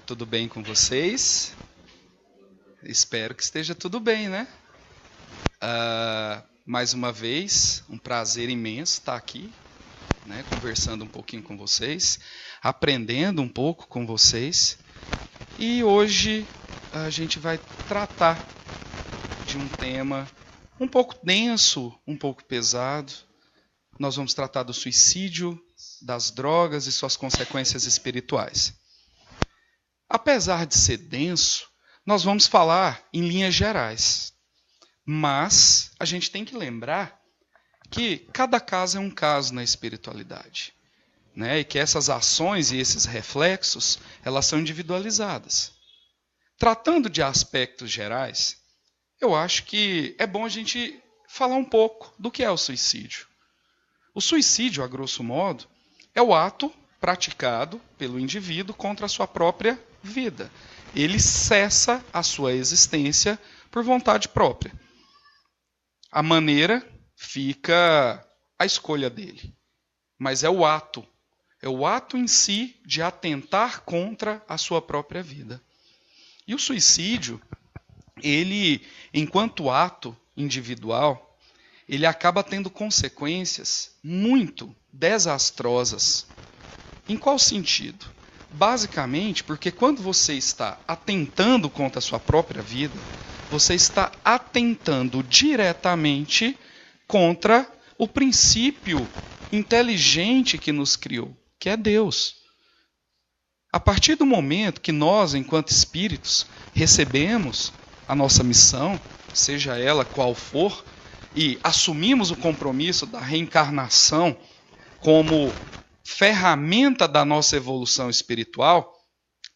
Tudo bem com vocês? Espero que esteja tudo bem, né? Mais uma vez, um prazer imenso estar aqui, né, conversando um pouquinho com vocês, aprendendo um pouco com vocês. E hoje a gente vai tratar de um tema um pouco denso, um pouco pesado. Nós vamos tratar do suicídio, das drogas e suas consequências espirituais. Apesar de ser denso, nós vamos falar em linhas gerais. Mas a gente tem que lembrar que cada caso é um caso na espiritualidade, né? E que essas ações e esses reflexos, elas são individualizadas. Tratando de aspectos gerais, eu acho que é bom a gente falar um pouco do que é o suicídio. O suicídio, a grosso modo, é o ato praticado pelo indivíduo contra a sua própria vida. Ele cessa a sua existência por vontade própria. A maneira fica à escolha dele. Mas é o ato em si de atentar contra a sua própria vida. E o suicídio, ele, enquanto ato individual, ele acaba tendo consequências muito desastrosas. Em qual sentido? Basicamente, porque quando você está atentando contra a sua própria vida, você está atentando diretamente contra o princípio inteligente que nos criou, que é Deus. A partir do momento que nós, enquanto espíritos, recebemos a nossa missão, seja ela qual for, e assumimos o compromisso da reencarnação como ferramenta da nossa evolução espiritual,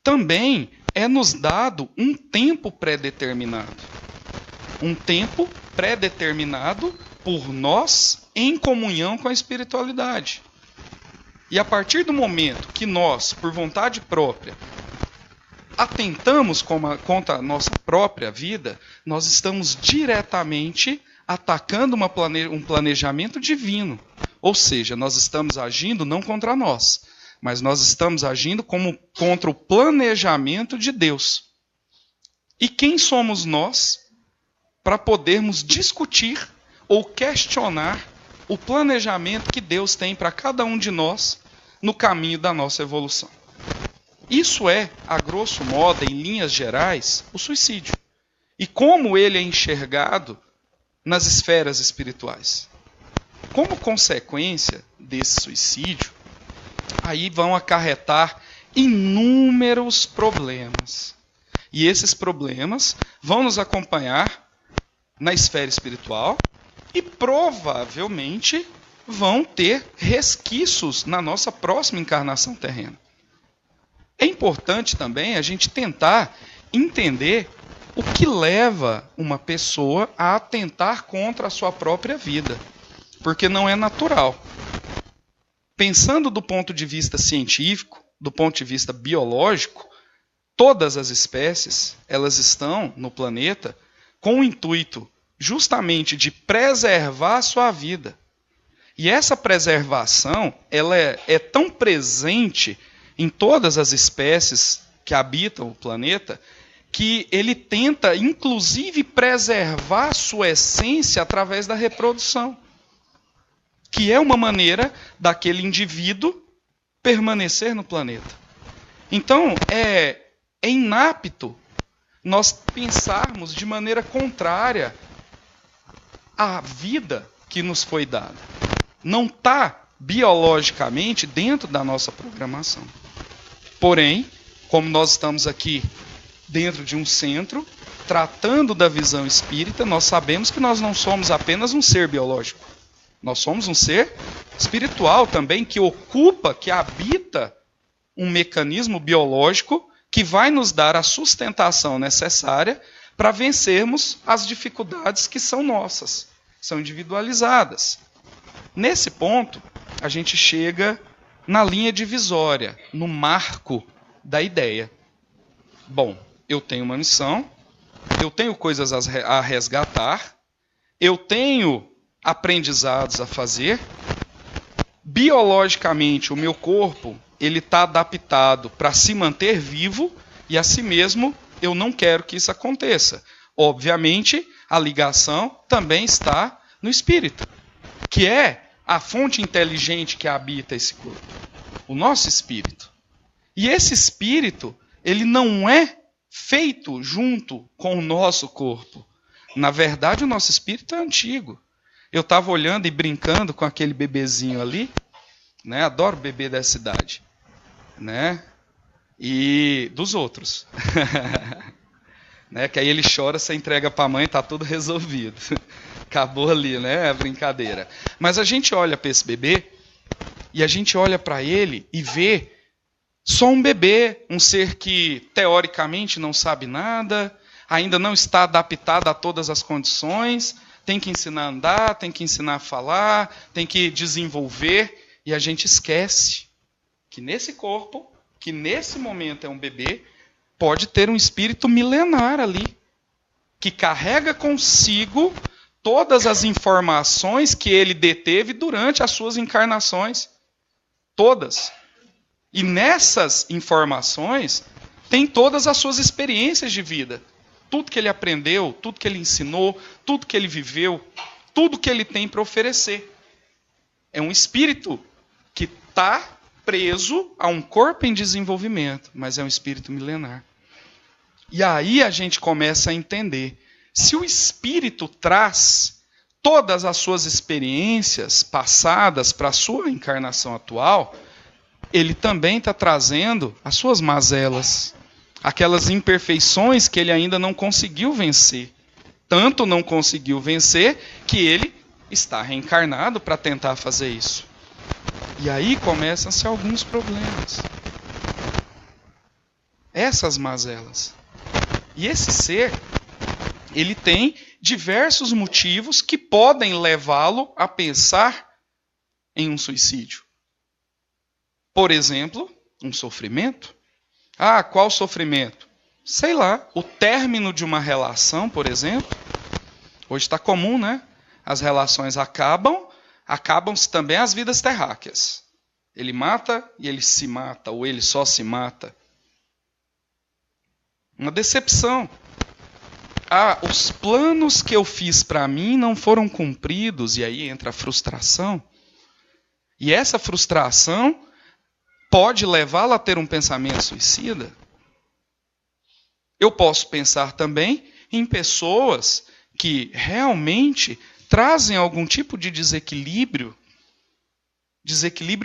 também é nos dado um tempo pré-determinado. Um tempo pré-determinado por nós em comunhão com a espiritualidade. E a partir do momento que nós, por vontade própria, atentamos contra a nossa própria vida, nós estamos diretamente atacando um planejamento divino. Ou seja, nós estamos agindo não contra nós, mas nós estamos agindo contra o planejamento de Deus. E quem somos nós para podermos discutir ou questionar o planejamento que Deus tem para cada um de nós no caminho da nossa evolução? Isso é, a grosso modo, em linhas gerais, o suicídio. E como ele é enxergado nas esferas espirituais. Como consequência desse suicídio, aí vão acarretar inúmeros problemas. E esses problemas vão nos acompanhar na esfera espiritual e provavelmente vão ter resquícios na nossa próxima encarnação terrena. É importante também a gente tentar entender o que leva uma pessoa a atentar contra a sua própria vida. Porque não é natural. Pensando do ponto de vista científico, do ponto de vista biológico, todas as espécies, elas estão no planeta com o intuito justamente de preservar a sua vida. E essa preservação, ela é tão presente em todas as espécies que habitam o planeta, que ele tenta, inclusive, preservar a sua essência através da reprodução. Que é uma maneira daquele indivíduo permanecer no planeta. Então, é inapto nós pensarmos de maneira contrária à vida que nos foi dada. Não está biologicamente dentro da nossa programação. Porém, como nós estamos aqui dentro de um centro, tratando da visão espírita, nós sabemos que nós não somos apenas um ser biológico. Nós somos um ser espiritual também, que ocupa, que habita um mecanismo biológico que vai nos dar a sustentação necessária para vencermos as dificuldades que são nossas, são individualizadas. Nesse ponto, a gente chega na linha divisória, no marco da ideia. Bom, eu tenho uma missão, eu tenho coisas a resgatar, eu tenho aprendizados a fazer. Biologicamente, o meu corpo ele está adaptado para se manter vivo, e assim mesmo eu não quero que isso aconteça. Obviamente, a ligação também está no espírito, que é a fonte inteligente que habita esse corpo, o nosso espírito. E esse espírito, ele não é feito junto com o nosso corpo. Na verdade, o nosso espírito é antigo. Eu estava olhando e brincando com aquele bebezinho ali, né? Adoro bebê dessa idade, né? E dos outros. Né? Que aí ele chora, você entrega para a mãe, está tudo resolvido. Acabou ali, né? A brincadeira. Mas a gente olha para esse bebê e a gente olha para ele e vê só um bebê, um ser que teoricamente não sabe nada, ainda não está adaptado a todas as condições, tem que ensinar a andar, tem que ensinar a falar, tem que desenvolver, e a gente esquece que nesse corpo, que nesse momento é um bebê, pode ter um espírito milenar ali, que carrega consigo todas as informações que ele deteve durante as suas encarnações. Todas. E nessas informações tem todas as suas experiências de vida. Tudo que ele aprendeu, tudo que ele ensinou, tudo que ele viveu, tudo que ele tem para oferecer. É um espírito que está preso a um corpo em desenvolvimento, mas é um espírito milenar. E aí a gente começa a entender. Se o espírito traz todas as suas experiências passadas para a sua encarnação atual, ele também está trazendo as suas mazelas, aquelas imperfeições que ele ainda não conseguiu vencer. Tanto não conseguiu vencer que ele está reencarnado para tentar fazer isso. E aí começam-se alguns problemas. Essas mazelas. E esse ser, ele tem diversos motivos que podem levá-lo a pensar em um suicídio. Por exemplo, um sofrimento. Ah, qual sofrimento? Sei lá, o término de uma relação, por exemplo. Hoje está comum, né? As relações acabam-se também as vidas terráqueas. Ele mata e ele se mata, ou ele só se mata. Uma decepção. Ah, os planos que eu fiz para mim não foram cumpridos, e aí entra a frustração. E essa frustração pode levá-la a ter um pensamento suicida. Eu posso pensar também em pessoas que realmente trazem algum tipo de desequilíbrio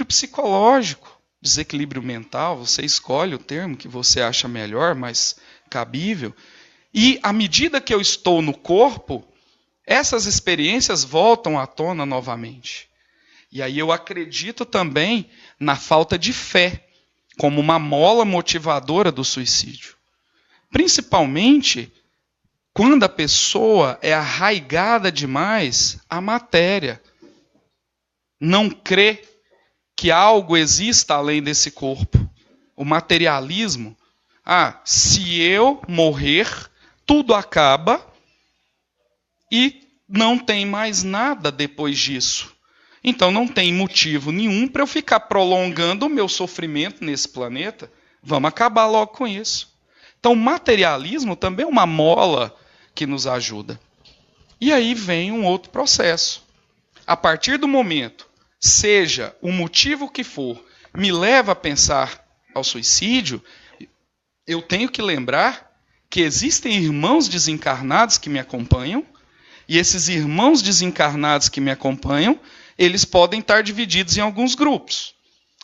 psicológico, desequilíbrio mental, você escolhe o termo que você acha melhor, mais cabível. E à medida que eu estou no corpo, essas experiências voltam à tona novamente. E aí eu acredito também na falta de fé, como uma mola motivadora do suicídio. Principalmente quando a pessoa é arraigada demais à matéria. Não crê que algo exista além desse corpo. O materialismo. Ah, se eu morrer, tudo acaba e não tem mais nada depois disso. Então não tem motivo nenhum para eu ficar prolongando o meu sofrimento nesse planeta. Vamos acabar logo com isso. Então o materialismo também é uma mola que nos ajuda. E aí vem um outro processo. A partir do momento, seja o motivo que for, me leva a pensar ao suicídio, eu tenho que lembrar que existem irmãos desencarnados que me acompanham, e esses irmãos desencarnados que me acompanham, eles podem estar divididos em alguns grupos.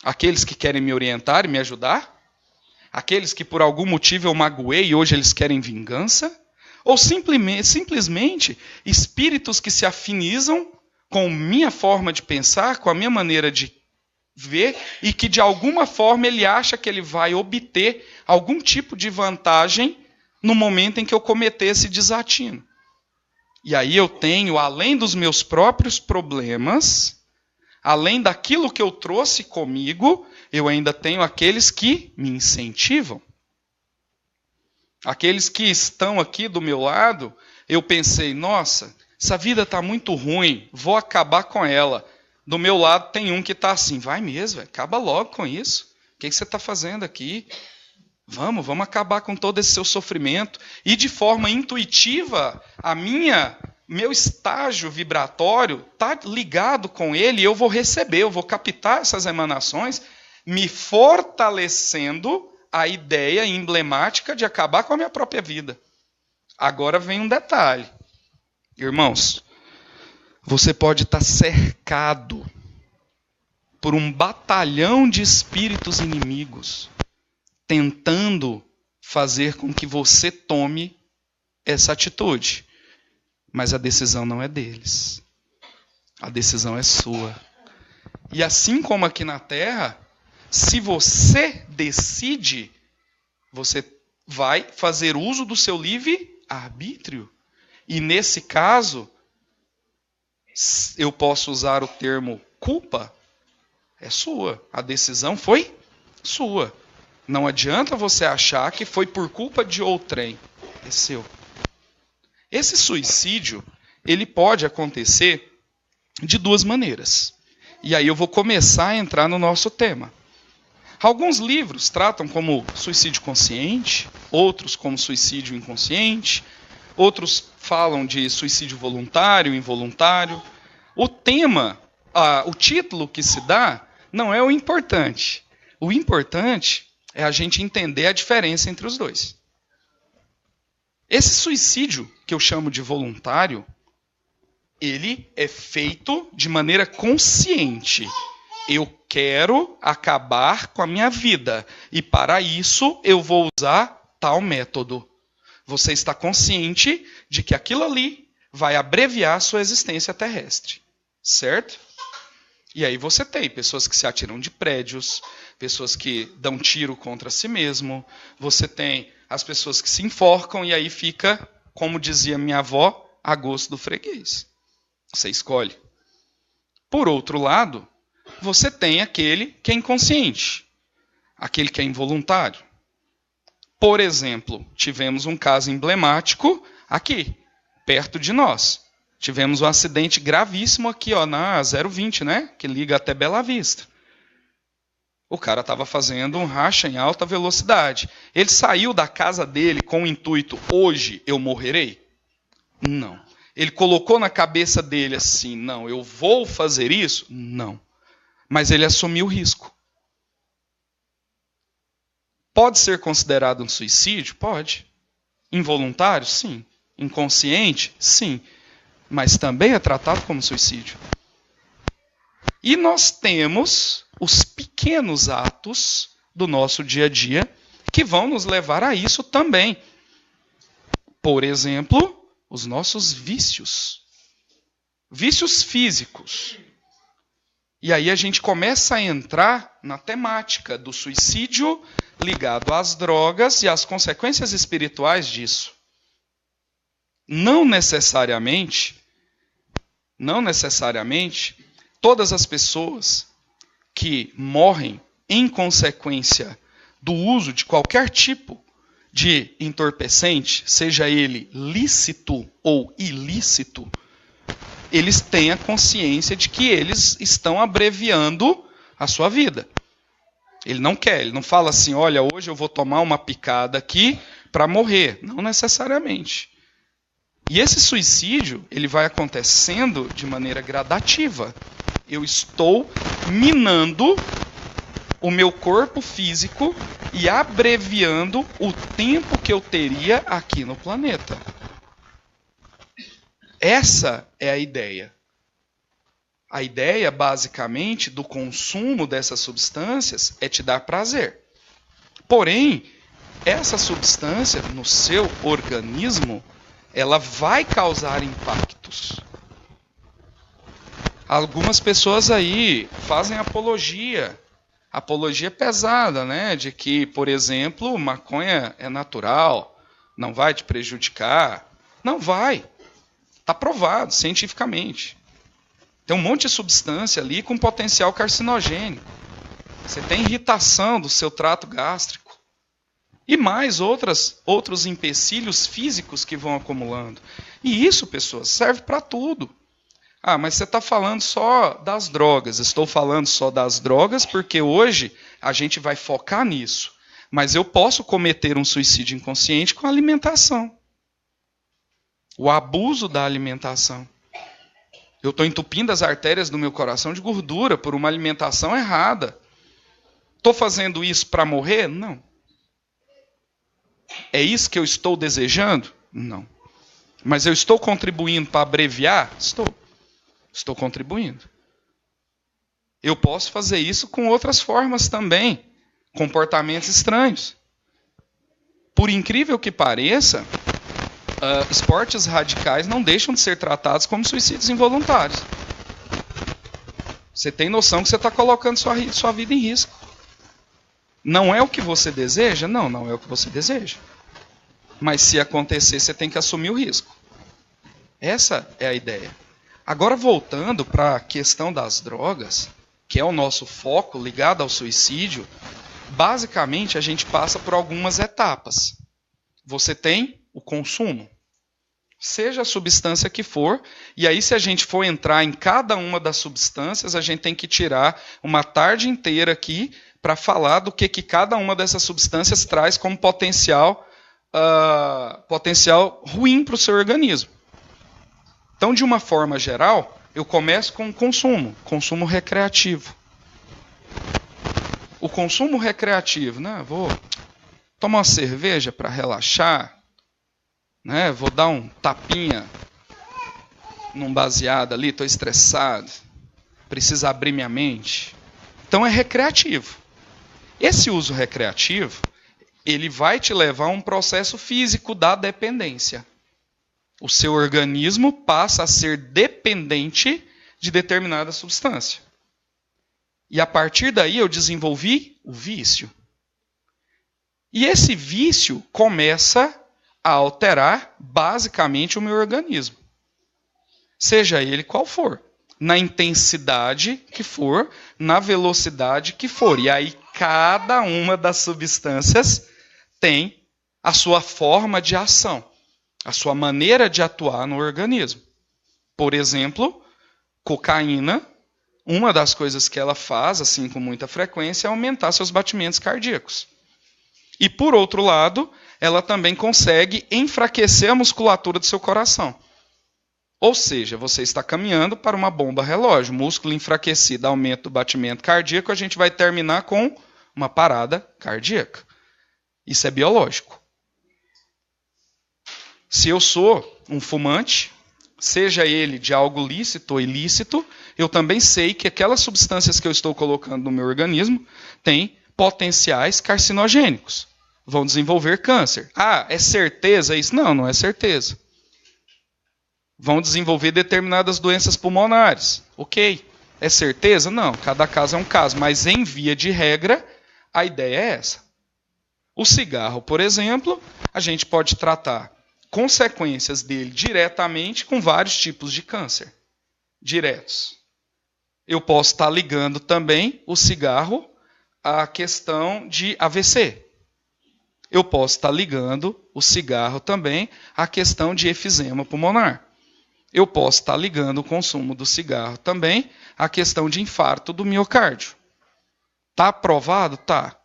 Aqueles que querem me orientar e me ajudar, aqueles que por algum motivo eu magoei e hoje eles querem vingança, ou simplesmente espíritos que se afinizam com minha forma de pensar, com a minha maneira de ver, e que de alguma forma ele acha que ele vai obter algum tipo de vantagem no momento em que eu cometer esse desatino. E aí eu tenho, além dos meus próprios problemas, além daquilo que eu trouxe comigo, eu ainda tenho aqueles que me incentivam. Aqueles que estão aqui do meu lado, eu pensei, nossa, essa vida está muito ruim, vou acabar com ela. Do meu lado tem um que está assim, vai mesmo, acaba logo com isso. O que você está fazendo aqui? Vamos acabar com todo esse seu sofrimento. E de forma intuitiva, meu estágio vibratório está ligado com ele, e eu vou receber, eu vou captar essas emanações, me fortalecendo a ideia emblemática de acabar com a minha própria vida. Agora vem um detalhe. Irmãos, você pode estar cercado por um batalhão de espíritos inimigos tentando fazer com que você tome essa atitude. Mas a decisão não é deles. A decisão é sua. E assim como aqui na Terra, se você decide, você vai fazer uso do seu livre-arbítrio. E nesse caso, eu posso usar o termo culpa, é sua. A decisão foi sua. Não adianta você achar que foi por culpa de outrem. É seu. Esse suicídio, ele pode acontecer de duas maneiras. E aí eu vou começar a entrar no nosso tema. Alguns livros tratam como suicídio consciente, outros como suicídio inconsciente, outros falam de suicídio voluntário, involuntário. O tema, o título que se dá, não é o importante. O importante é a gente entender a diferença entre os dois. Esse suicídio, que eu chamo de voluntário, ele é feito de maneira consciente. Eu quero acabar com a minha vida. E para isso eu vou usar tal método. Você está consciente de que aquilo ali vai abreviar a sua existência terrestre. Certo? E aí você tem pessoas que se atiram de prédios, pessoas que dão tiro contra si mesmo, você tem as pessoas que se enforcam e aí fica, como dizia minha avó, a gosto do freguês. Você escolhe. Por outro lado, você tem aquele que é inconsciente, aquele que é involuntário. Por exemplo, tivemos um caso emblemático aqui, perto de nós. Tivemos um acidente gravíssimo aqui, na 020, né? Que liga até Bela Vista. O cara estava fazendo um racha em alta velocidade. Ele saiu da casa dele com o intuito, hoje eu morrerei? Não. Ele colocou na cabeça dele assim, não, eu vou fazer isso? Não. Mas ele assumiu o risco. Pode ser considerado um suicídio? Pode. Involuntário? Sim. Inconsciente? Sim. Mas também é tratado como suicídio. E nós temos os pequenos atos do nosso dia a dia que vão nos levar a isso também. Por exemplo, os nossos vícios. Vícios físicos. E aí a gente começa a entrar na temática do suicídio ligado às drogas e às consequências espirituais disso. Não necessariamente, todas as pessoas que morrem em consequência do uso de qualquer tipo de entorpecente, seja ele lícito ou ilícito, eles têm a consciência de que eles estão abreviando a sua vida. Ele não quer, ele não fala assim, olha, hoje eu vou tomar uma picada aqui para morrer. Não necessariamente. E esse suicídio, ele vai acontecendo de maneira gradativa. Eu estou minando o meu corpo físico e abreviando o tempo que eu teria aqui no planeta. Essa é a ideia. A ideia, basicamente, do consumo dessas substâncias é te dar prazer. Porém, essa substância no seu organismo, ela vai causar impactos. Algumas pessoas aí fazem apologia pesada, né? De que, por exemplo, maconha é natural, não vai te prejudicar. Não vai. Está provado cientificamente. Tem um monte de substância ali com potencial carcinogênico. Você tem irritação do seu trato gástrico. E mais outros empecilhos físicos que vão acumulando. E isso, pessoas, serve para tudo. Ah, mas você está falando só das drogas. Estou falando só das drogas porque hoje a gente vai focar nisso. Mas eu posso cometer um suicídio inconsciente com a alimentação. O abuso da alimentação. Eu estou entupindo as artérias do meu coração de gordura por uma alimentação errada. Estou fazendo isso para morrer? Não. É isso que eu estou desejando? Não. Mas eu estou contribuindo para abreviar? Estou. Estou contribuindo. Eu posso fazer isso com outras formas também. Comportamentos estranhos. Por incrível que pareça, esportes radicais não deixam de ser tratados como suicídios involuntários. Você tem noção que você está colocando sua vida em risco. Não é o que você deseja? Não, não é o que você deseja. Mas se acontecer, você tem que assumir o risco. Essa é a ideia. Agora, voltando para a questão das drogas, que é o nosso foco ligado ao suicídio, basicamente a gente passa por algumas etapas. Você tem o consumo, seja a substância que for, e aí se a gente for entrar em cada uma das substâncias, a gente tem que tirar uma tarde inteira aqui para falar do que cada uma dessas substâncias traz como potencial ruim para o seu organismo. Então, de uma forma geral, eu começo com o consumo recreativo. O consumo recreativo, né? Vou tomar uma cerveja para relaxar, né? Vou dar um tapinha num baseado ali, estou estressado, preciso abrir minha mente. Então é recreativo. Esse uso recreativo, ele vai te levar a um processo físico da dependência. O seu organismo passa a ser dependente de determinada substância. E a partir daí eu desenvolvi o vício. E esse vício começa a alterar basicamente o meu organismo. Seja ele qual for. Na intensidade que for, na velocidade que for. E aí cada uma das substâncias tem a sua forma de ação, a sua maneira de atuar no organismo. Por exemplo, cocaína, uma das coisas que ela faz, assim com muita frequência, é aumentar seus batimentos cardíacos. E por outro lado, ela também consegue enfraquecer a musculatura do seu coração. Ou seja, você está caminhando para uma bomba relógio. Músculo enfraquecido, aumento do batimento cardíaco, a gente vai terminar com uma parada cardíaca. Isso é biológico. Se eu sou um fumante, seja ele de algo lícito ou ilícito, eu também sei que aquelas substâncias que eu estou colocando no meu organismo têm potenciais carcinogênicos. Vão desenvolver câncer. Ah, é certeza isso? Não, não é certeza. Vão desenvolver determinadas doenças pulmonares. Ok. É certeza? Não, cada caso é um caso. Mas em via de regra, a ideia é essa. O cigarro, por exemplo, a gente pode tratar consequências dele diretamente com vários tipos de câncer. Diretos. Eu posso estar ligando também o cigarro à questão de AVC. Eu posso estar ligando o cigarro também à questão de efizema pulmonar. Eu posso estar ligando o consumo do cigarro também à questão de infarto do miocárdio. Está aprovado? Tá.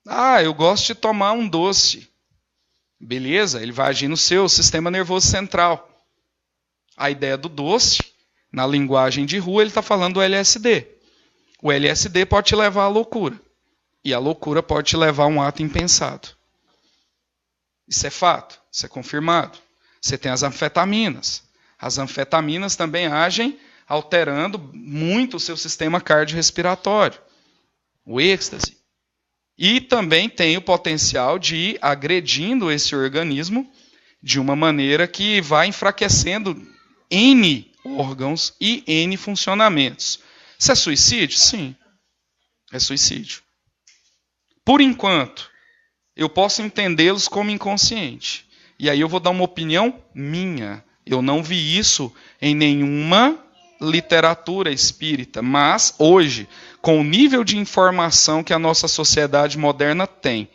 Ah, eu gosto de tomar um doce. Beleza, ele vai agir no seu sistema nervoso central. A ideia do doce, na linguagem de rua, ele está falando do LSD. O LSD pode te levar à loucura. E a loucura pode te levar a um ato impensado. Isso é fato, isso é confirmado. Você tem as anfetaminas. As anfetaminas também agem alterando muito o seu sistema cardiorrespiratório. O êxtase. E também tem o potencial de ir agredindo esse organismo de uma maneira que vai enfraquecendo N órgãos e N funcionamentos. Isso é suicídio? Sim, é suicídio. Por enquanto, eu posso entendê-los como inconsciente. E aí eu vou dar uma opinião minha. Eu não vi isso em nenhuma literatura espírita, mas hoje, com o nível de informação que a nossa sociedade moderna tem,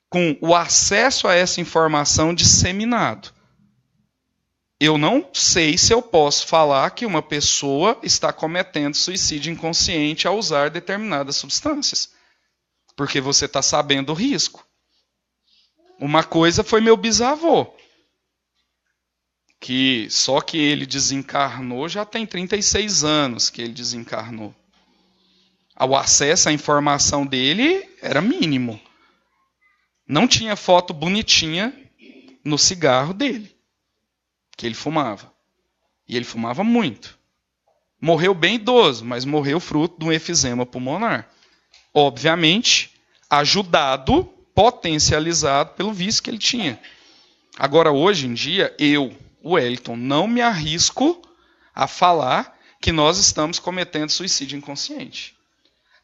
com o acesso a essa informação disseminado, eu não sei se eu posso falar que uma pessoa está cometendo suicídio inconsciente ao usar determinadas substâncias. porque você está sabendo o risco. Uma coisa foi meu bisavô, que só que ele desencarnou já tem 36 anos que ele desencarnou. O acesso à informação dele era mínimo. Não tinha foto bonitinha no cigarro dele, que ele fumava. E ele fumava muito. Morreu bem idoso, mas morreu fruto de um efizema pulmonar. Obviamente, ajudado, potencializado pelo vício que ele tinha. Agora, hoje em dia, eu, Wellington, não me arrisco a falar que nós estamos cometendo suicídio inconsciente.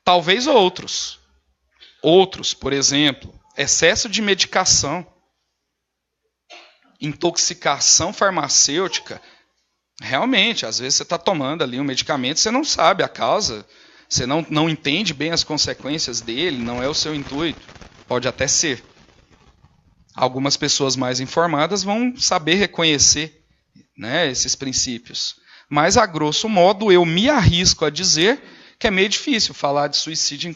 Talvez outros. Outros, por exemplo, excesso de medicação, intoxicação farmacêutica. Realmente, às vezes você está tomando ali um medicamento, você não sabe a causa, você não entende bem as consequências dele, não é o seu intuito. Pode até ser. Algumas pessoas mais informadas vão saber reconhecer, né, esses princípios. Mas, a grosso modo, eu me arrisco a dizer que é meio difícil falar de suicídio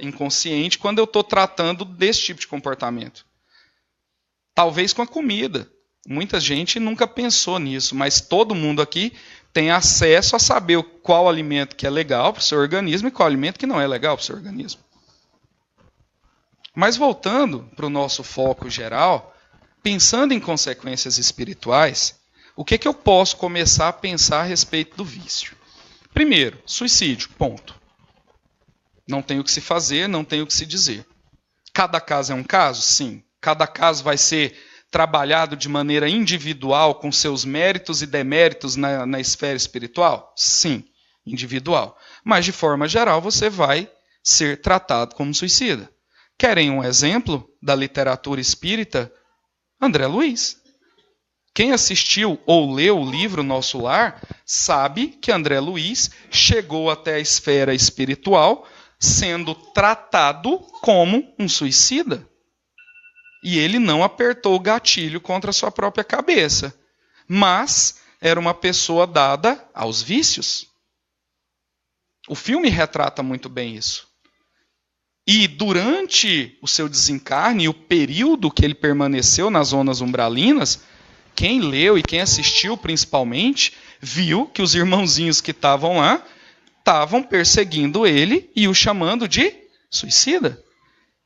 inconsciente quando eu estou tratando desse tipo de comportamento. Talvez com a comida. Muita gente nunca pensou nisso, mas todo mundo aqui tem acesso a saber qual alimento que é legal para o seu organismo e qual alimento que não é legal para o seu organismo. Mas voltando para o nosso foco geral, pensando em consequências espirituais, o que eu posso começar a pensar a respeito do vício? Primeiro, suicídio, ponto. Não tem o que se fazer, não tem o que se dizer. Cada caso é um caso? Sim. Cada caso vai ser trabalhado de maneira individual, com seus méritos e deméritos na esfera espiritual? Sim, individual. Mas, de forma geral, você vai ser tratado como suicida. Querem um exemplo da literatura espírita? André Luiz. Quem assistiu ou leu o livro Nosso Lar sabe que André Luiz chegou até a esfera espiritual sendo tratado como um suicida. E ele não apertou o gatilho contra a sua própria cabeça. Mas era uma pessoa dada aos vícios. O filme retrata muito bem isso. E durante o seu desencarne e o período que ele permaneceu nas zonas umbralinas, quem leu e quem assistiu principalmente, viu que os irmãozinhos que estavam lá estavam perseguindo ele e o chamando de suicida.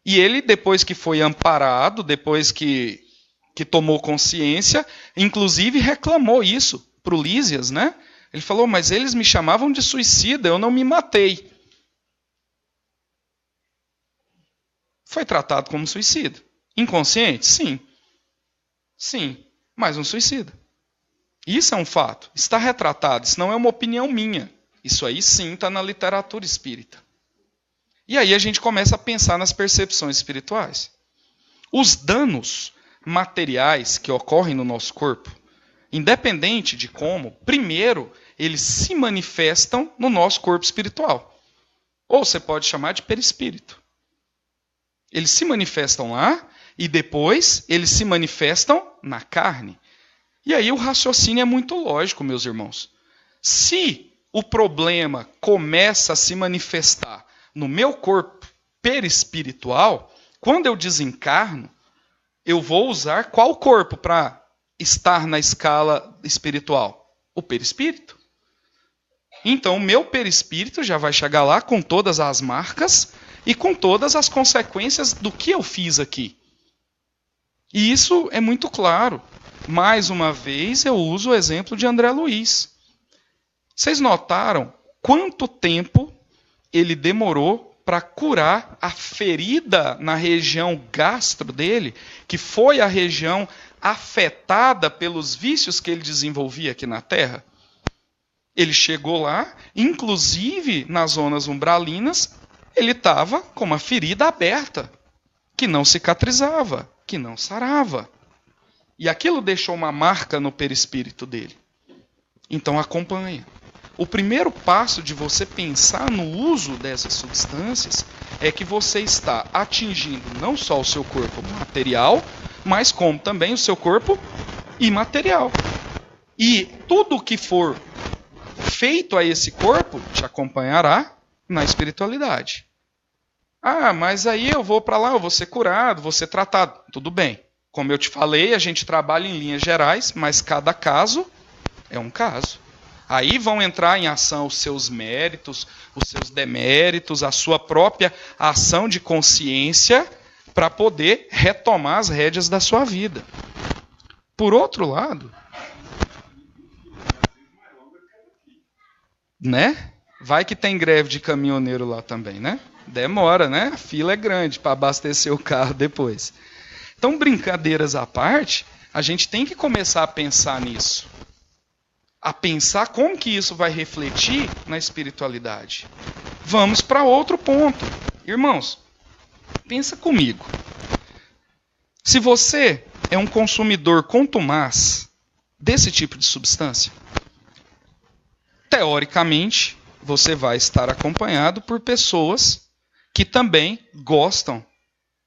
E ele, depois que foi amparado, depois que tomou consciência, inclusive reclamou isso para o Lísias, né? Ele falou, mas eles me chamavam de suicida, eu não me matei. Foi tratado como suicida. Inconsciente? Sim. Sim, mas um suicida. Isso é um fato. Está retratado. Isso não é uma opinião minha. Isso aí sim está na literatura espírita. E aí a gente começa a pensar nas percepções espirituais. Os danos materiais que ocorrem no nosso corpo, independente de como, primeiro, eles se manifestam no nosso corpo espiritual. Ou você pode chamar de perispírito. Eles se manifestam lá e depois eles se manifestam na carne. E aí o raciocínio é muito lógico, meus irmãos. Se o problema começa a se manifestar no meu corpo perispiritual, quando eu desencarno, eu vou usar qual corpo para estar na escala espiritual? O perispírito. Então, o meu perispírito já vai chegar lá com todas as marcas e com todas as consequências do que eu fiz aqui. E isso é muito claro. Mais uma vez, eu uso o exemplo de André Luiz. Vocês notaram quanto tempo ele demorou para curar a ferida na região gastro dele, que foi a região afetada pelos vícios que ele desenvolvia aqui na Terra? Ele chegou lá, inclusive nas zonas umbralinas, ele estava com uma ferida aberta, que não cicatrizava, que não sarava. E aquilo deixou uma marca no perispírito dele. Então acompanha. O primeiro passo de você pensar no uso dessas substâncias é que você está atingindo não só o seu corpo material, mas como também o seu corpo imaterial. E tudo que for feito a esse corpo te acompanhará na espiritualidade. Ah, mas aí eu vou para lá, eu vou ser curado, vou ser tratado. Tudo bem. Como eu te falei, a gente trabalha em linhas gerais, mas cada caso é um caso. Aí vão entrar em ação os seus méritos, os seus deméritos, a sua própria ação de consciência para poder retomar as rédeas da sua vida. Por outro lado, né? Vai que tem greve de caminhoneiro lá também, né? Demora, né? A fila é grande para abastecer o carro depois. Então, brincadeiras à parte, a gente tem que começar a pensar nisso. A pensar como que isso vai refletir na espiritualidade. Vamos para outro ponto. Irmãos, pensa comigo. Se você é um consumidor contumaz desse tipo de substância, teoricamente, você vai estar acompanhado por pessoas que também gostam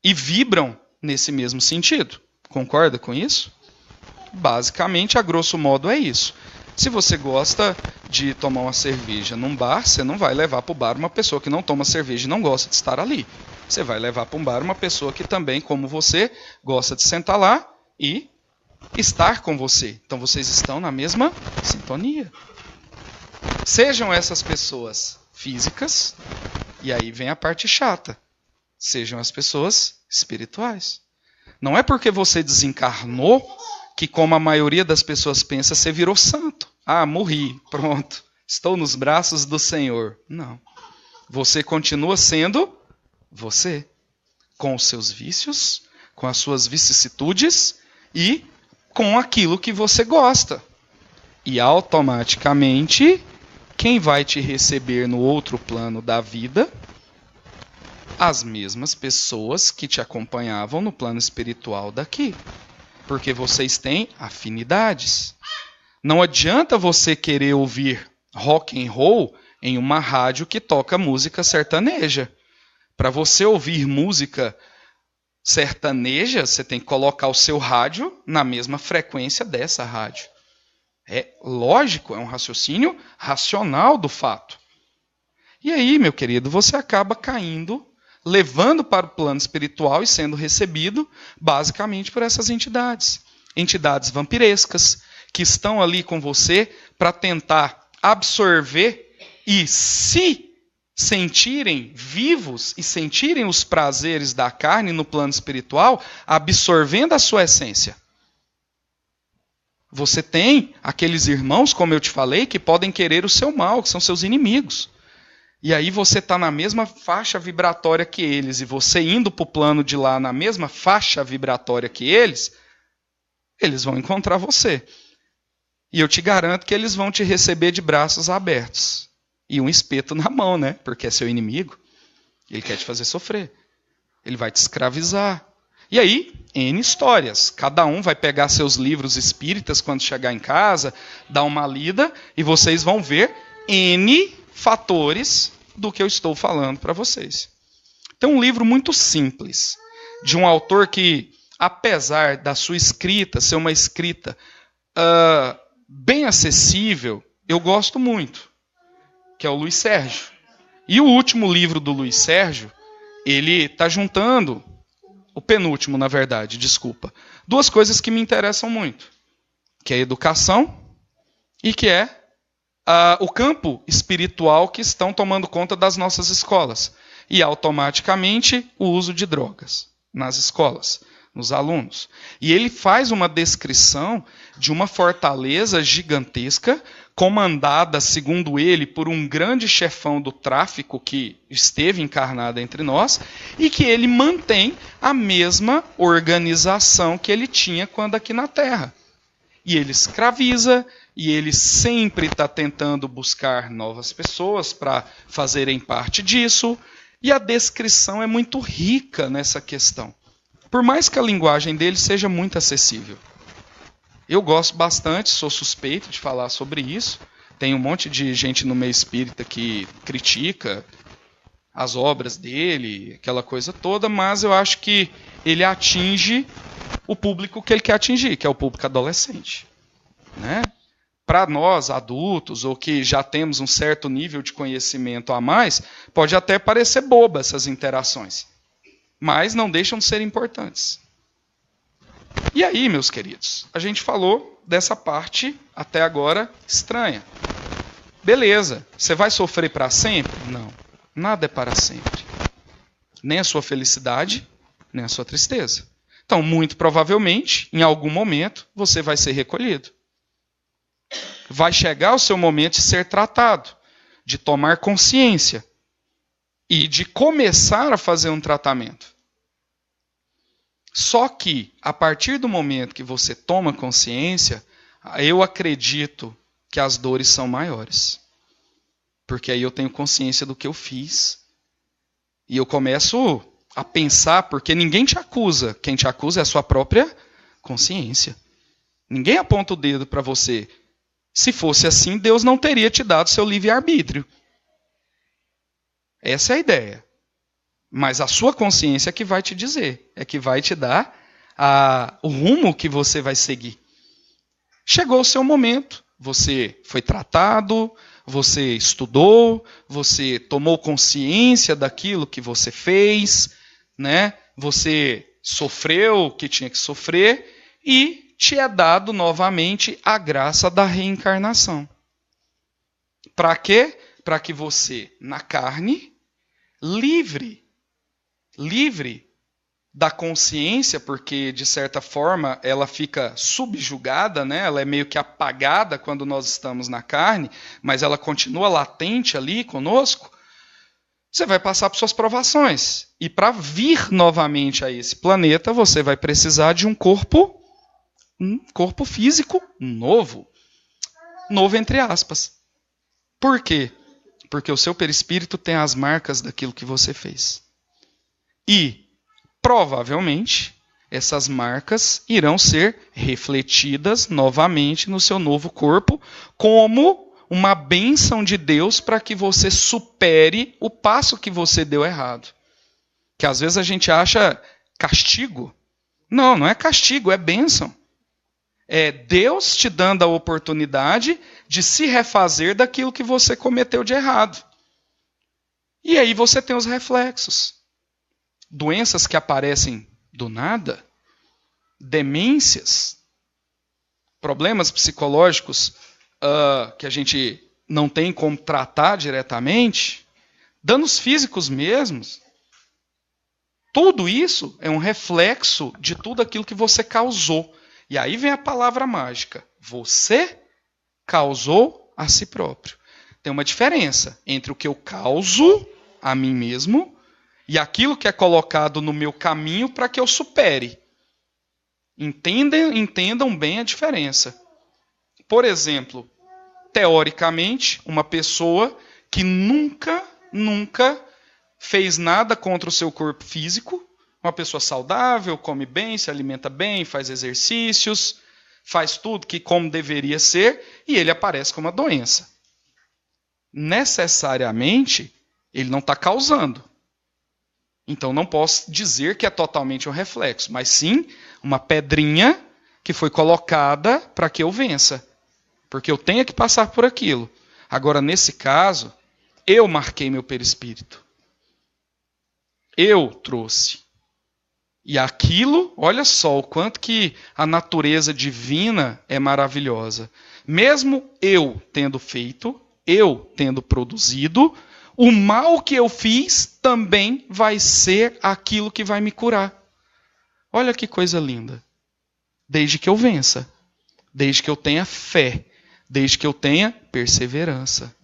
e vibram nesse mesmo sentido. Concorda com isso? Basicamente, a grosso modo, é isso. Se você gosta de tomar uma cerveja num bar, você não vai levar para o bar uma pessoa que não toma cerveja e não gosta de estar ali. Você vai levar para um bar uma pessoa que também, como você, gosta de sentar lá e estar com você. Então, vocês estão na mesma sintonia. Sejam essas pessoas físicas, e aí vem a parte chata. Sejam as pessoas espirituais. Não é porque você desencarnou que, como a maioria das pessoas pensa, você virou santo. Ah, morri, pronto. Estou nos braços do Senhor. Não. Você continua sendo você. Com os seus vícios, com as suas vicissitudes e com aquilo que você gosta. E automaticamente, quem vai te receber no outro plano da vida? As mesmas pessoas que te acompanhavam no plano espiritual daqui. Porque vocês têm afinidades. Não adianta você querer ouvir rock and roll em uma rádio que toca música sertaneja. Para você ouvir música sertaneja, você tem que colocar o seu rádio na mesma frequência dessa rádio. É lógico, é um raciocínio racional do fato. E aí, meu querido, você acaba caindo, levando para o plano espiritual e sendo recebido basicamente por essas entidades. Entidades vampirescas, que estão ali com você para tentar absorver e se sentirem vivos e sentirem os prazeres da carne no plano espiritual, absorvendo a sua essência. Você tem aqueles irmãos, como eu te falei, que podem querer o seu mal, que são seus inimigos. E aí você está na mesma faixa vibratória que eles, e você indo para o plano de lá na mesma faixa vibratória que eles vão encontrar você. E eu te garanto que eles vão te receber de braços abertos. E um espeto na mão, né? Porque é seu inimigo. Ele quer te fazer sofrer. Ele vai te escravizar. E aí, N histórias. Cada um vai pegar seus livros espíritas quando chegar em casa, dar uma lida, e vocês vão ver N fatores do que eu estou falando para vocês. Tem um livro muito simples, de um autor que, apesar da sua escrita ser uma escrita bem acessível, eu gosto muito, que é o Luiz Sérgio. E o último livro do Luiz Sérgio, ele está juntando, o penúltimo, na verdade, desculpa, duas coisas que me interessam muito, que é a educação e que é o campo espiritual que estão tomando conta das nossas escolas. E, automaticamente, o uso de drogas nas escolas, nos alunos. E ele faz uma descrição de uma fortaleza gigantesca, comandada, segundo ele, por um grande chefão do tráfico que esteve encarnado entre nós, e que ele mantém a mesma organização que ele tinha quando aqui na Terra. E ele escraviza, e ele sempre está tentando buscar novas pessoas para fazerem parte disso, e a descrição é muito rica nessa questão. Por mais que a linguagem dele seja muito acessível. Eu gosto bastante, sou suspeito de falar sobre isso. Tem um monte de gente no meio espírita que critica as obras dele, aquela coisa toda, mas eu acho que ele atinge o público que ele quer atingir, que é o público adolescente. Né? para nós, adultos, ou que já temos um certo nível de conhecimento a mais, pode até parecer boba essas interações, mas não deixam de ser importantes. E aí, meus queridos, a gente falou dessa parte até agora estranha. Beleza, você vai sofrer para sempre? Não, nada é para sempre. Nem a sua felicidade, nem a sua tristeza. Então, muito provavelmente, em algum momento, você vai ser recolhido. Vai chegar o seu momento de ser tratado, de tomar consciência e de começar a fazer um tratamento. Só que, a partir do momento que você toma consciência, eu acredito que as dores são maiores. Porque aí eu tenho consciência do que eu fiz. E eu começo a pensar, porque ninguém te acusa. Quem te acusa é a sua própria consciência. Ninguém aponta o dedo para você. Se fosse assim, Deus não teria te dado seu livre-arbítrio. Essa é a ideia. Mas a sua consciência é que vai te dizer, é que vai te dar o rumo que você vai seguir. Chegou o seu momento, você foi tratado, você estudou, você tomou consciência daquilo que você fez, né? Você sofreu o que tinha que sofrer e te é dado novamente a graça da reencarnação. Para quê? Para que você, na carne, livre da consciência, porque de certa forma ela fica subjugada, né? Ela é meio que apagada quando nós estamos na carne, mas ela continua latente ali conosco. Você vai passar por suas provações. E para vir novamente a esse planeta, você vai precisar de um corpo físico novo. Novo entre aspas. Por quê? Porque o seu perispírito tem as marcas daquilo que você fez. E, provavelmente, essas marcas irão ser refletidas novamente no seu novo corpo como uma bênção de Deus para que você supere o passo que você deu errado. Que às vezes a gente acha castigo. Não, não é castigo, é bênção. É Deus te dando a oportunidade de se refazer daquilo que você cometeu de errado. E aí você tem os reflexos. Doenças que aparecem do nada, demências, problemas psicológicos que a gente não tem como tratar diretamente, danos físicos mesmos. Tudo isso é um reflexo de tudo aquilo que você causou. E aí vem a palavra mágica. Você causou a si próprio. Tem uma diferença entre o que eu causo a mim mesmo e aquilo que é colocado no meu caminho para que eu supere. Entendam bem a diferença. Por exemplo, teoricamente, uma pessoa que nunca fez nada contra o seu corpo físico, uma pessoa saudável, come bem, se alimenta bem, faz exercícios, faz tudo que como deveria ser, e ele aparece com uma doença. Necessariamente, ele não está causando. Então não posso dizer que é totalmente um reflexo, mas sim uma pedrinha que foi colocada para que eu vença. Porque eu tenho que passar por aquilo. Agora, nesse caso, eu marquei meu perispírito. Eu trouxe. E aquilo, olha só o quanto que a natureza divina é maravilhosa. Mesmo eu tendo feito, eu tendo produzido, o mal que eu fiz também vai ser aquilo que vai me curar. Olha que coisa linda. Desde que eu vença. Desde que eu tenha fé. Desde que eu tenha perseverança.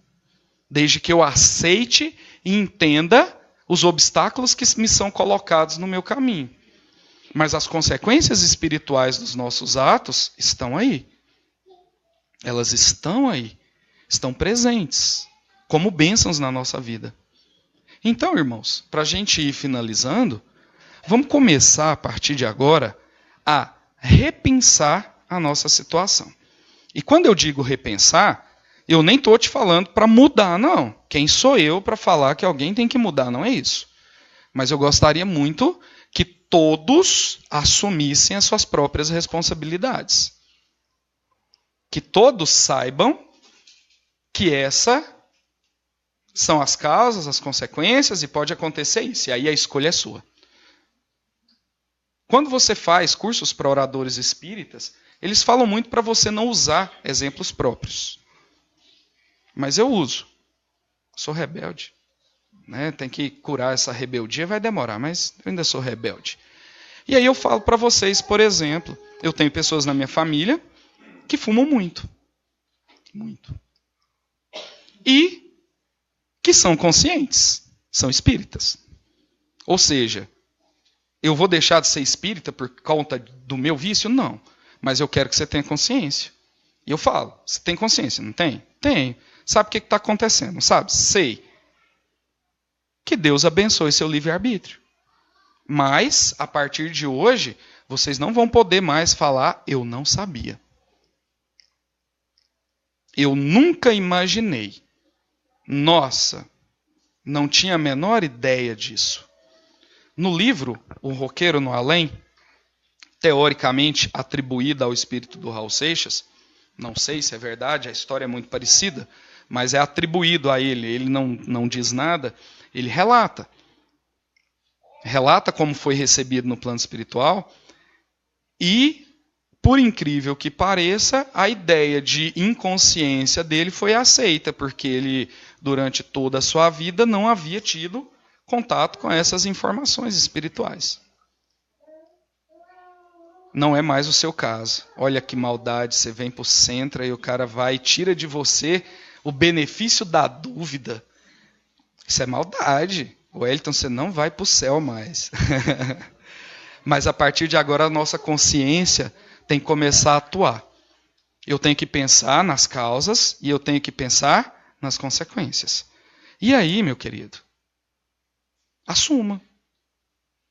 Desde que eu aceite e entenda os obstáculos que me são colocados no meu caminho. Mas as consequências espirituais dos nossos atos estão aí. Elas estão aí. Estão presentes. Como bênçãos na nossa vida. Então, irmãos, para a gente ir finalizando, vamos começar a partir de agora a repensar a nossa situação. E quando eu digo repensar, eu nem estou te falando para mudar, não. Quem sou eu para falar que alguém tem que mudar? Não é isso. Mas eu gostaria muito que todos assumissem as suas próprias responsabilidades. que todos saibam que essas são as causas, as consequências, e pode acontecer isso. E aí a escolha é sua. Quando você faz cursos para oradores espíritas, eles falam muito para você não usar exemplos próprios. Mas eu uso. Sou rebelde. Né? Tem que curar essa rebeldia, vai demorar, mas eu ainda sou rebelde. E aí eu falo para vocês, por exemplo, eu tenho pessoas na minha família que fumam muito. Muito. E que são conscientes, são espíritas. Ou seja, eu vou deixar de ser espírita por conta do meu vício? Não. Mas eu quero que você tenha consciência. E eu falo, você tem consciência, não tem? Tenho. Sabe o que está acontecendo? Sabe? Sei. Que Deus abençoe seu livre-arbítrio. Mas, a partir de hoje, vocês não vão poder mais falar, eu não sabia. Eu nunca imaginei. Nossa, não tinha a menor ideia disso. No livro, O Roqueiro no Além, teoricamente atribuído ao espírito do Raul Seixas, não sei se é verdade, a história é muito parecida, mas é atribuído a ele, ele não diz nada, ele relata como foi recebido no plano espiritual e, por incrível que pareça, a ideia de inconsciência dele foi aceita, porque ele, durante toda a sua vida, não havia tido contato com essas informações espirituais. Não é mais o seu caso. Olha que maldade, você vem para o centro e o cara vai e tira de você o benefício da dúvida. Isso é maldade. Wellington, você não vai para o céu mais. Mas a partir de agora a nossa consciência tem que começar a atuar. Eu tenho que pensar nas causas e eu tenho que pensar nas consequências. E aí, meu querido, assuma.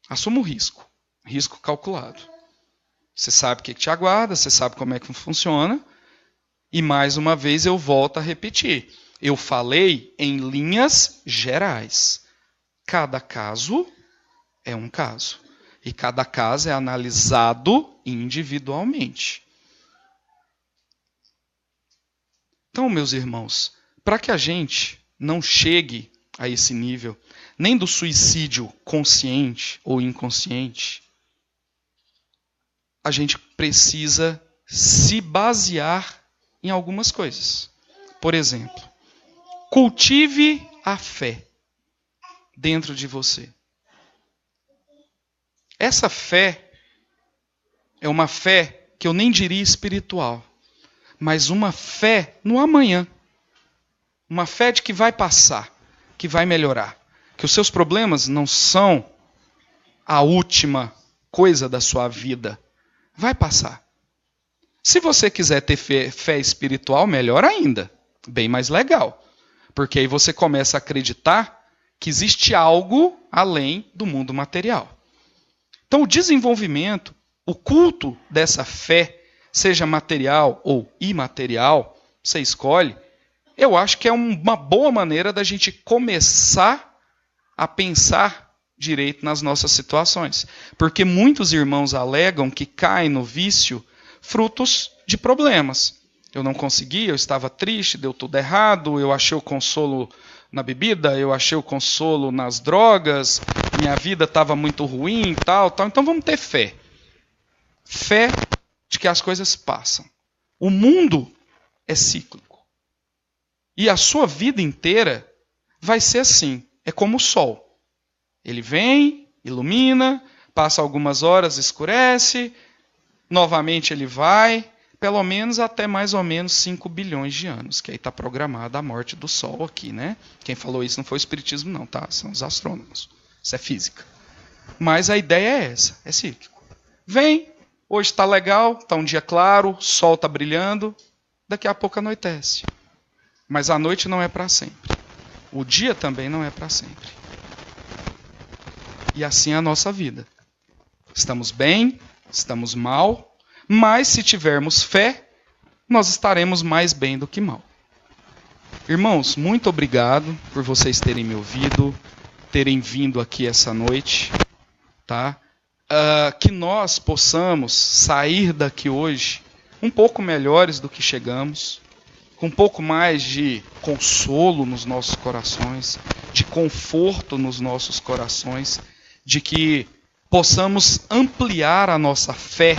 Assuma o risco. Risco calculado. Você sabe o que te aguarda, você sabe como é que funciona. E mais uma vez eu volto a repetir. Eu falei em linhas gerais. Cada caso é um caso. E cada caso é analisado individualmente. Então, meus irmãos, para que a gente não chegue a esse nível, nem do suicídio consciente ou inconsciente, a gente precisa se basear em algumas coisas. Por exemplo, cultive a fé dentro de você. Essa fé é uma fé que eu nem diria espiritual, mas uma fé no amanhã. Uma fé de que vai passar, que vai melhorar. Que os seus problemas não são a última coisa da sua vida. Vai passar. Se você quiser ter fé espiritual, melhor ainda. Bem mais legal. Porque aí você começa a acreditar que existe algo além do mundo material. Então o desenvolvimento, o culto dessa fé, seja material ou imaterial, você escolhe, eu acho que é uma boa maneira da gente começar a pensar direito nas nossas situações. Porque muitos irmãos alegam que caem no vício frutos de problemas. Eu não consegui, eu estava triste, deu tudo errado, eu achei o consolo na bebida, eu achei o consolo nas drogas, minha vida estava muito ruim, tal. Então vamos ter fé. Fé de que as coisas passam. O mundo é cíclico. E a sua vida inteira vai ser assim. É como o sol. Ele vem, ilumina, passa algumas horas, escurece, novamente ele vai, pelo menos até mais ou menos 5 bilhões de anos, que aí está programada a morte do Sol aqui, né? Quem falou isso não foi o espiritismo não, tá? São os astrônomos. Isso é física. Mas a ideia é essa, é cíclico. Vem, hoje está legal, está um dia claro, o sol está brilhando, daqui a pouco anoitece. Mas a noite não é para sempre. O dia também não é para sempre. E assim é a nossa vida. Estamos bem, estamos mal, mas se tivermos fé, nós estaremos mais bem do que mal. Irmãos, muito obrigado por vocês terem me ouvido, terem vindo aqui essa noite. Tá? Que nós possamos sair daqui hoje um pouco melhores do que chegamos, com um pouco mais de consolo nos nossos corações, de conforto nos nossos corações, de que possamos ampliar a nossa fé,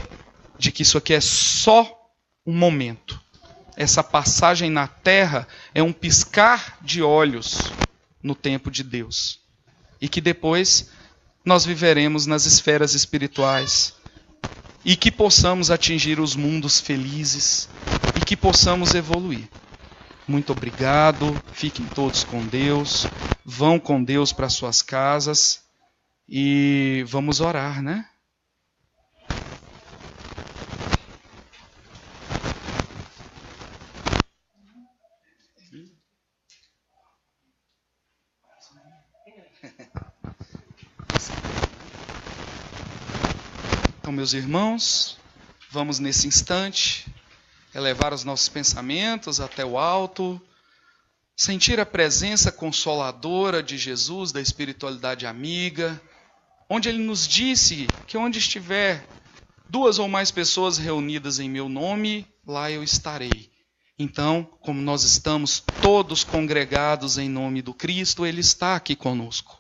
de que isso aqui é só um momento. Essa passagem na terra é um piscar de olhos no tempo de Deus. E que depois nós viveremos nas esferas espirituais. E que possamos atingir os mundos felizes. E que possamos evoluir. Muito obrigado. Fiquem todos com Deus. Vão com Deus para suas casas. E vamos orar, né? Então, meus irmãos, vamos nesse instante elevar os nossos pensamentos até o alto, sentir a presença consoladora de Jesus, da espiritualidade amiga, onde Ele nos disse que onde estiver 2 ou mais pessoas reunidas em meu nome, lá eu estarei. Então, como nós estamos todos congregados em nome do Cristo, Ele está aqui conosco.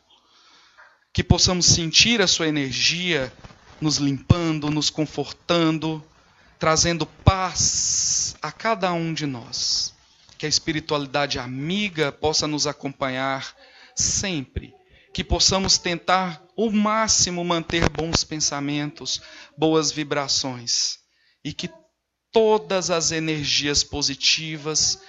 Que possamos sentir a sua energia nos limpando, nos confortando, trazendo paz a cada um de nós. Que a espiritualidade amiga possa nos acompanhar sempre. Que possamos tentar o máximo manter bons pensamentos, boas vibrações. E que todas as energias positivas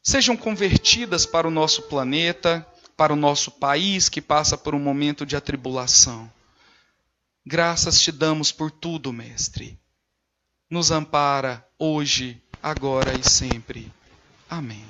sejam convertidas para o nosso planeta, para o nosso país que passa por um momento de atribulação. Graças te damos por tudo, Mestre. Nos ampara hoje, agora e sempre. Amém.